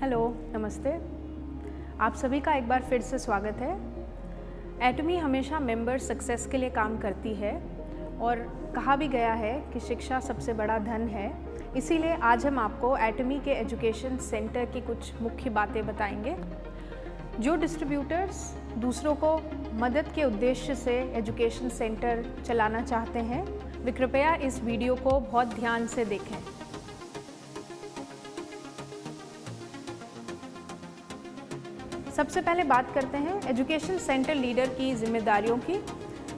Hello, नमस्ते। आप सभी का एक बार फिर से स्वागत है। एटमी हमेशा मेंबर सक्सेस के लिए काम करती है और कहा भी गया है कि शिक्षा सबसे बड़ा धन है। इसीलिए आज हम आपको एटमी के एजुकेशन सेंटर की कुछ मुख्य बातें बताएंगे। जो डिस्ट्रीब्यूटर्स दूसरों को मदद के उद्देश्य से एजुकेशन सेंटर चलाना चाहते हैं, वे कृपया इस वीडियो को बहुत ध्यान से देखें। सबसे पहले बात करते हैं एजुकेशन सेंटर लीडर की जिम्मेदारियों की।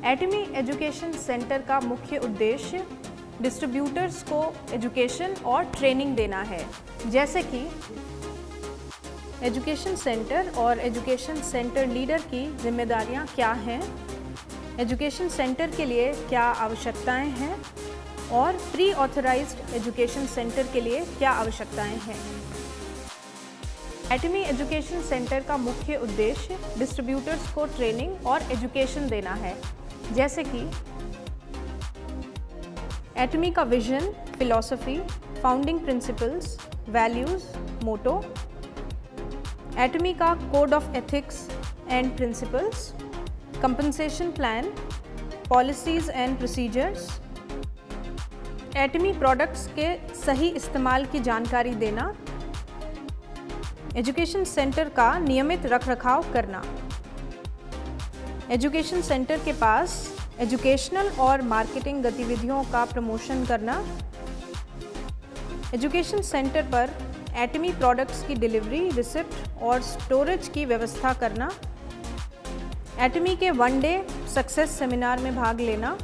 एटमी एजुकेशन सेंटर का मुख्य उद्देश्य डिस्ट्रीब्यूटर्स को एजुकेशन और ट्रेनिंग देना है, जैसे कि एजुकेशन सेंटर और एजुकेशन सेंटर लीडर की जिम्मेदारियां क्या हैं, एजुकेशन सेंटर के लिए क्या आवश्यकताएं हैं और प्री ऑथराइज्ड एजुकेशन सेंटर के लिए क्या आवश्यकताएं हैं। एटमी एजुकेशन सेंटर का मुख्य उद्देश्य डिस्ट्रीब्यूटर्स को ट्रेनिंग और एजुकेशन देना है, जैसे कि एटमी का vision, philosophy, founding principles, values, motto, Atomy का code of ethics and principles, compensation plan, policies and procedures, Atomy products के सही इस्तेमाल की जानकारी देना, एजुकेशन सेंटर का नियमित रखरखाव करना। एजुकेशन सेंटर के पास एजुकेशनल और मार्केटिंग गतिविधियों का प्रमोशन करना, एजुकेशन सेंटर पर एटमी प्रोडक्ट्स की डिलीवरी, रिसिप्ट और स्टोरेज की व्यवस्था करना, एटमी के वन डे सक्सेस सेमिनार में भाग लेना,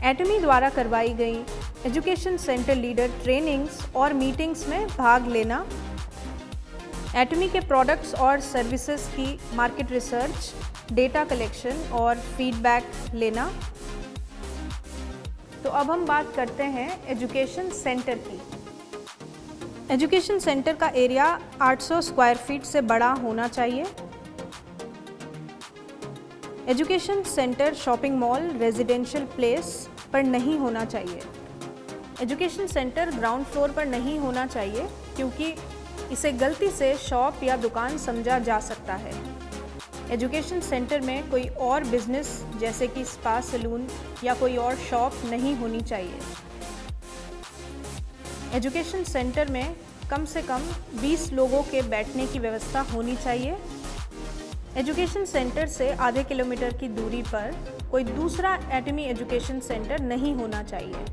एटमी द्वारा करवाई गई एजुकेशन सेंटर लीडर ट्रेनिंग्स और मीटिंग्स में भाग लेना, एटमी के प्रोडक्ट्स और सर्विसेज की मार्केट रिसर्च, डेटा कलेक्शन और फीडबैक लेना। तो अब हम बात करते हैं एजुकेशन सेंटर की। एजुकेशन सेंटर का एरिया 800 स्क्वायर फीट से बड़ा होना चाहिए। Education centre shopping mall, residential place पर नहीं होना चाहिए। एजुकेशन सेंटर ग्राउंड फ्लोर पर नहीं होना चाहिए क्योंकि इसे गलती से शॉप या दुकान समझा जा सकता है। एजुकेशन सेंटर में कोई और बिजनेस जैसे कि स्पा, सैलून या कोई और शॉप नहीं होनी चाहिए। एजुकेशन सेंटर में कम से कम 20 लोगों के बैठने की व्यवस्था होनी चाहिए। एजुकेशन सेंटर से आधे किलोमीटर की दूरी पर कोई दूसरा एटमी एजुकेशन सेंटर नहीं होना चाहिए।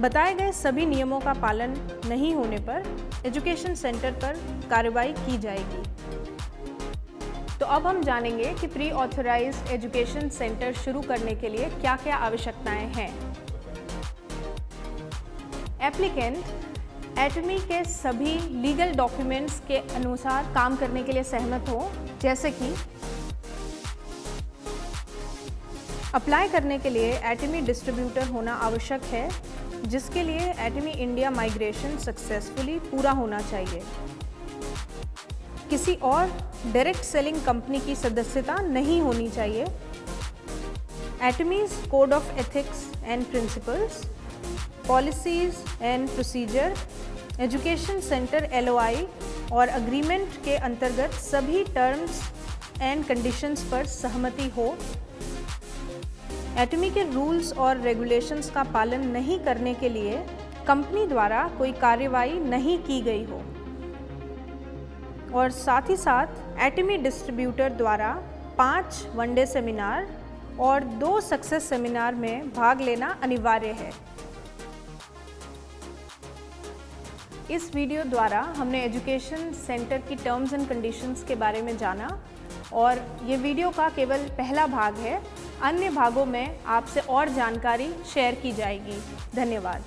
बताए गए सभी नियमों का पालन नहीं होने पर एजुकेशन सेंटर पर कार्रवाई की जाएगी। तो अब हम जानेंगे कि प्री ऑथराइज्ड एजुकेशन सेंटर शुरू करने के लिए क्या क्या आवश्यकताएं हैं। एप्लीकेंट एटमी के सभी लीगल डॉक्यूमेंट्स के अनुसार काम करने के लिए सहमत हो, जैसे कि अप्लाई करने के लिए एटमी डिस्ट्रीब्यूटर होना आवश्यक है, जिसके लिए एटमी इंडिया माइग्रेशन सक्सेसफुली पूरा होना चाहिए। किसी और डायरेक्ट सेलिंग कंपनी की सदस्यता नहीं होनी चाहिए। एटमीज code of ethics and principles, policies and procedure, education centre LOI और अग्रीमेंट के अंतर्गत सभी टर्म्स एंड कंडीशंस पर सहमति हो। एटमी के रूल्स और रेगुलेशंस का पालन नहीं करने के लिए कंपनी द्वारा कोई कार्रवाई नहीं की गई हो और साथ ही साथ एटमी डिस्ट्रीब्यूटर द्वारा 5 वनडे सेमिनार और 2 सक्सेस सेमिनार में भाग लेना अनिवार्य है। इस वीडियो द्वारा हमने एजुकेशन सेंटर की टर्म्स एंड कंडीशंस के बारे में जाना और ये वीडियो का केवल पहला भाग है। अन्य भागों में आपसे और जानकारी शेयर की जाएगी। धन्यवाद।